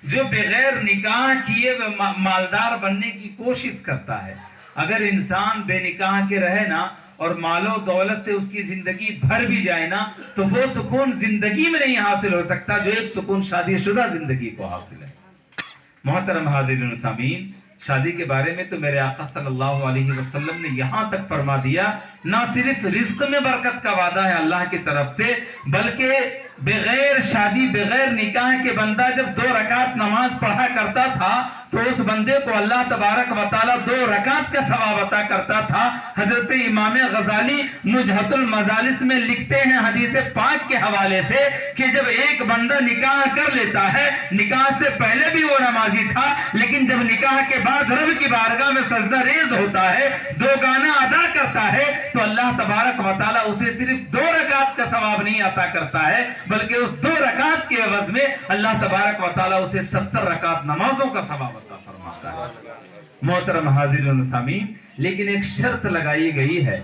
جو بغیر نکاح کیے مالدار بننے کی کوشش کرتا ہے. اگر انسان بے نکاح کے رہے نا اور مال و دولت سے اس کی زندگی بھر بھی جائے نا تو وہ سکون زندگی میں نہیں حاصل ہو سکتا جو ایک سکون شادی شدہ زندگی کو حاصل ہے. محترم حاضرین و سامعین، شادی کے بارے میں تو میرے آقا صلی اللہ علیہ وسلم نے یہاں تک فرما دیا، نہ صرف رزق میں برکت کا وعدہ ہے اللہ کی طرف سے، بلکہ بغیر شادی بغیر نکاح کے بندہ جب 2 رکعت نماز پڑھا کرتا تھا تو اس بندے کو اللہ تبارک و تعالی 2 رکعت کا ثواب عطا کرتا تھا. حضرت امام غزالی نجہت المجالس میں لکھتے ہیں حدیث پاک کے حوالے سے کہ جب ایک بندہ نکاح کر لیتا ہے، نکاح سے پہلے بھی وہ نمازی تھا لیکن جب نکاح کے بعد رب کی بارگاہ میں سجدہ ریز ہوتا ہے، 2 گانا ادا کرتا ہے، تو اللہ تبارک و تعالی اسے صرف 2 رکعت کا ثواب نہیں عطا کرتا ہے بلکہ اس 2 رکعت کے عوض میں اللہ تبارک و تعالی اسے 70 رکعت نمازوں کا ثواب عطا فرماتا ہے. محترم حاضرین و سامعین، لیکن ایک شرط لگائی گئی ہے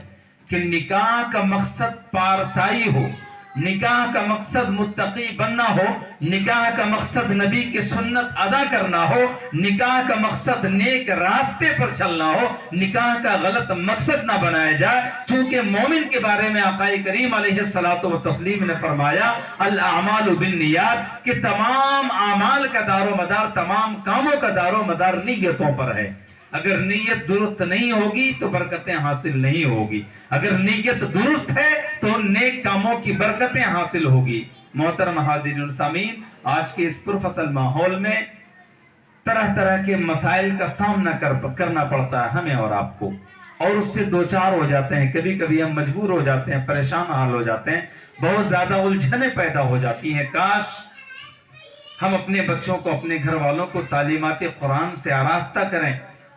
کہ نکاح کا مقصد پارسائی ہو، نکاح کا مقصد متقی بننا ہو، نکاح کا مقصد نبی کی سنت ادا کرنا ہو، نکاح کا مقصد نیک راستے پر چلنا ہو، نکاح کا غلط مقصد نہ بنایا جائے. چونکہ مومن کے بارے میں آقا کریم علیہ الصلوۃ والتسلیم نے فرمایا الاعمال بالنیات، کہ تمام اعمال کا دار و مدار، تمام کاموں کا دار و مدار نیتوں پر ہے. اگر نیت درست نہیں ہوگی تو برکتیں حاصل نہیں ہوگی، اگر نیت درست ہے تو نیک کاموں کی برکتیں حاصل ہوگی. محترم حاضرین و سامعین، آج کے اس پرفتن ماحول میں طرح طرح کے مسائل کا سامنا کرنا پڑتا ہے ہمیں اور آپ کو، اور اس سے دوچار ہو جاتے ہیں. کبھی کبھی ہم مجبور ہو جاتے ہیں، پریشان حال ہو جاتے ہیں، بہت زیادہ الجھنیں پیدا ہو جاتی ہیں. کاش ہم اپنے بچوں کو، اپنے گھر والوں کو تعلیمات قرآن سے آراستہ کریں.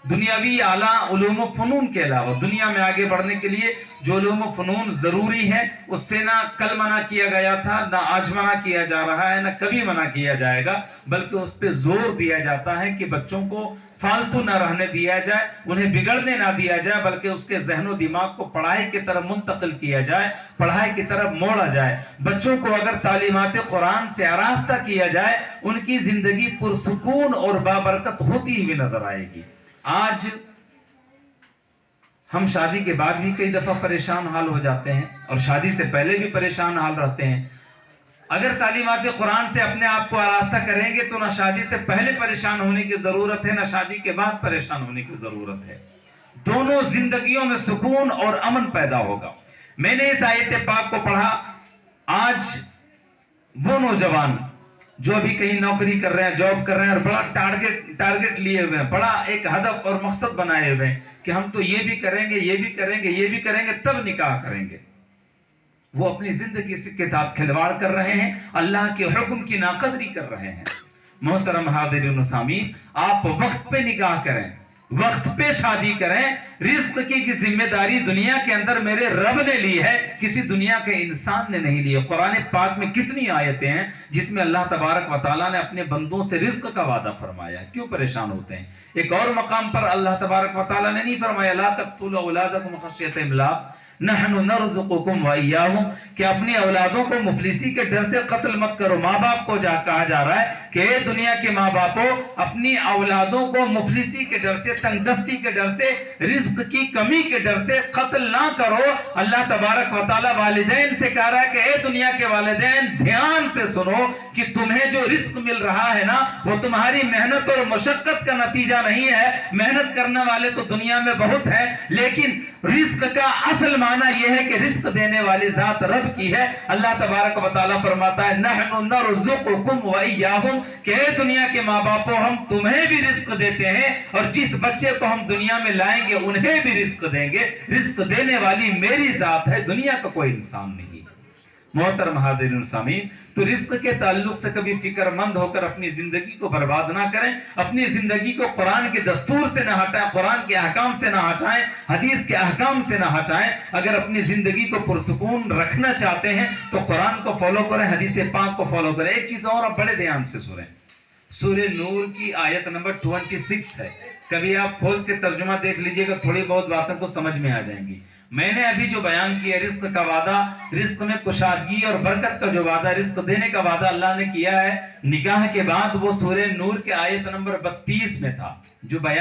دنیاوی اعلیٰ علوم و فنون کے علاوہ دنیا میں آگے بڑھنے کے لیے جو علوم و فنون ضروری ہے اس سے نہ کل منع کیا گیا تھا، نہ آج منع کیا جا رہا ہے، نہ کبھی منع کیا جائے گا، بلکہ اس پہ زور دیا جاتا ہے کہ بچوں کو فالتو نہ رہنے دیا جائے، انہیں بگڑنے نہ دیا جائے، بلکہ اس کے ذہن و دماغ کو پڑھائی کی طرف منتقل کیا جائے، پڑھائی کی طرف موڑا جائے. بچوں کو اگر تعلیمات قرآن سے آراستہ کیا جائے ان کی زندگی پرسکون اور بابرکت ہوتی ہوئی نظر آئے گی. آج ہم شادی کے بعد بھی کئی دفعہ پریشان حال ہو جاتے ہیں اور شادی سے پہلے بھی پریشان حال رہتے ہیں. اگر تعلیمات قرآن سے اپنے آپ کو آراستہ کریں گے تو نہ شادی سے پہلے پریشان ہونے کی ضرورت ہے، نہ شادی کے بعد پریشان ہونے کی ضرورت ہے. دونوں زندگیوں میں سکون اور امن پیدا ہوگا. میں نے اس آیت پاک کو پڑھا. آج وہ نوجوان جو ابھی کہیں نوکری کر رہے ہیں، جاب کر رہے ہیں اور بڑا ٹارگٹ لیے ہوئے ہیں، بڑا ایک ہدف اور مقصد بنائے ہوئے ہیں کہ ہم تو یہ بھی کریں گے، یہ بھی کریں گے، یہ بھی کریں گے، تب نکاح کریں گے. وہ اپنی زندگی کے ساتھ کھلواڑ کر رہے ہیں، اللہ کے حکم کی ناقدری کر رہے ہیں. محترم حاضرین و سامعین، آپ وقت پہ نکاح کریں، وقت پہ شادی کریں. رزق کی ذمہ داری دنیا کے اندر میرے رب نے لی ہے، کسی دنیا کے انسان نے نہیں لی ہے. قرآن پاک میں کتنی آیتیں ہیں جس میں اللہ تبارک و تعالیٰ نے اپنے بندوں سے رزق کا وعدہ فرمایا ہے. کیوں پریشان ہوتے ہیں؟ ایک اور مقام پر اللہ تبارک و تعالیٰ نے نہیں فرمایا لا تقتلوا اولادکم خشیۃ املاق نحن نرزقکم وإیاہم، کہ اپنی اولادوں کو مفلسی کے ڈر سے قتل مت کرو. ماں باپ کو کہا جا رہا ہے کہ اے دنیا کے ماں باپوں، اپنی اولادوں کو مفلسی کے ڈر سے، تنگ دستی کے ڈر سے، رزق کی کمی کے ڈر سے قتل نہ کرو. اللہ تبارک و تعالی والدین سے کہہ رہا ہے کہ اے دنیا کے والدین دھیان سے سنو کہ تمہیں جو رزق مل رہا ہے نا وہ تمہاری محنت اور مشقت کا نتیجہ نہیں ہے. محنت کرنے والے تو دنیا میں بہت ہیں، لیکن رزق کا اصل معنی یہ ہے کہ رزق دینے والی ذات رب کی ہے. اللہ تبارک و تعالی فرماتا ہے نحن نرزقکم وإیاہم، کہ اے دنیا کے ماں باپوں ہم تمہیں بھی رزق دیتے ہیں اور جس بچے کو ہم دنیا میں لائیں گے انہیں بھی رزق دیں گے. رزق دینے والی میری ذات ہے، دنیا کا کوئی انسان نہیں. محترم حاضرین سامعین، تو رزق کے تعلق سے کبھی فکر مند ہو کر اپنی زندگی کو برباد نہ کریں، اپنی زندگی کو قرآن کے دستور سے نہ ہٹائیں، قرآن کے احکام سے نہ ہٹائیں، حدیث کے احکام سے نہ ہٹائیں. اگر اپنی زندگی کو پرسکون رکھنا چاہتے ہیں تو قرآن کو فالو کریں، حدیث پاک کو فالو کریں. ایک چیز اور آپ بڑے دھیان سے سنیں، سورہ نور کی آیت نمبر 26 ہے. کبھی آپ کھول کے ترجمہ دیکھ لیجئے گا، تھوڑی بہت باتیں تو سمجھ میں آ جائیں گی. میں نے ابھی جو بیان کیا رزق کا وعدہ، رزق میں کشادگی اور برکت کا جو وعدہ، رزق دینے کا وعدہ اللہ نے کیا ہے نکاح کے بعد، وہ سورہ نور کے آیت نمبر 32 میں تھا جو بیان